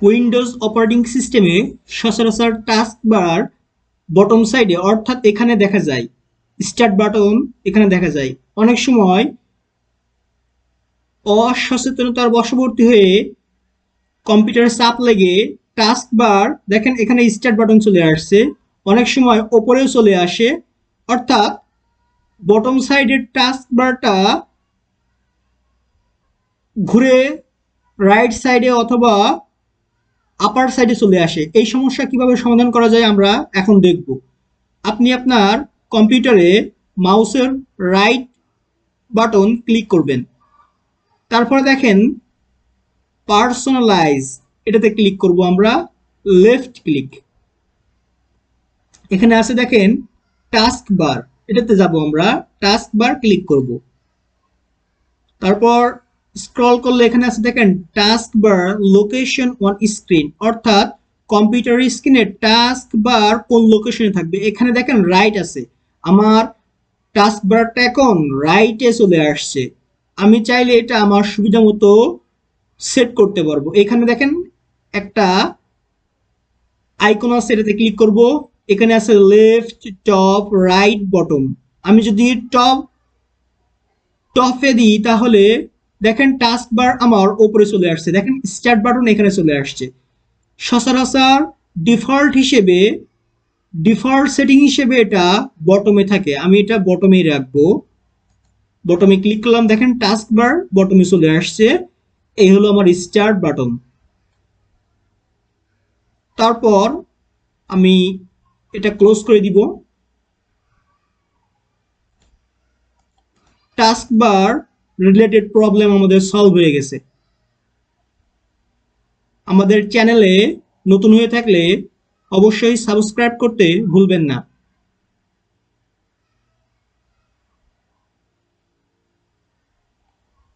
Windows operating সিস্টেমে সচরাচর task বার bottom সাইডে অর্থাৎ এখানে দেখা যায়, স্টার্ট বাটন এখানে দেখা যায়। অনেক সময় অসচেতনতার বশবর্তী হয়ে কম্পিউটারে চাপ লেগে টাস্ক বার দেখেন এখানে স্টার্ট বাটন চলে আসছে, অনেক সময় ওপরেও চলে আসে। অর্থাৎ বটম সাইডের টাস্ক বারটা ঘুরে রাইট সাইডে অথবা আপার সাইডে চলে আসে। এই সমস্যা কিভাবে সমাধান করা যায় আমরা এখন দেখব। আপনি আপনার কম্পিউটারে মাউসের রাইট বাটন ক্লিক করবেন, তারপরে দেখেন পার্সোনালাইজ এটাতে ক্লিক করব আমরা, লেফট ক্লিক। এখানে আছে দেখেন টাস্ক বার, এটাতে যাব আমরা, টাস্ক বার ক্লিক করব। তারপর স্ক্রল করলে এখানে আছে দেখেন task bar location on screen, অর্থাৎ কম্পিউটার স্ক্রিনে টাস্ক বার কোন লোকেশনে থাকবে। এখানে দেখেন রাইট আছে, আমার টাস্ক বারটা এখন রাইটে চলে আসছে। আমি চাইলে এটা আমার সুবিধা মতো সেট করতে পারবো। এখানে দেখেন একটা আইকন আছে, এটাতে ক্লিক করব। এখানে আছে লেফট, টপ, রাইট, বটম। আমি যদি টপে দিই তাহলে দেখেন টাস্ক বার আমার উপরে চলে আসছে, দেখেন স্টার্ট বাটন এখানে চলে আসছে। সচরাচর ডিফল্ট সেটিং হিসেবে এটা বটমে থাকে, আমি এটা বটমেই রাখবো। বটমে ক্লিক করলাম, দেখেন টাস্ক বার বটমে চলে আসছে। এই হলো আমার স্টার্ট বাটন। তারপর আমি এটা ক্লোজ করে দিব। টাস্ক বার রিলেটেড প্রবলেম আমাদের সলভ হয়ে গেছে। আমাদের চ্যানেলে নতুন হয়ে থাকলে অবশ্যই সাবস্ক্রাইব করতে ভুলবেন না।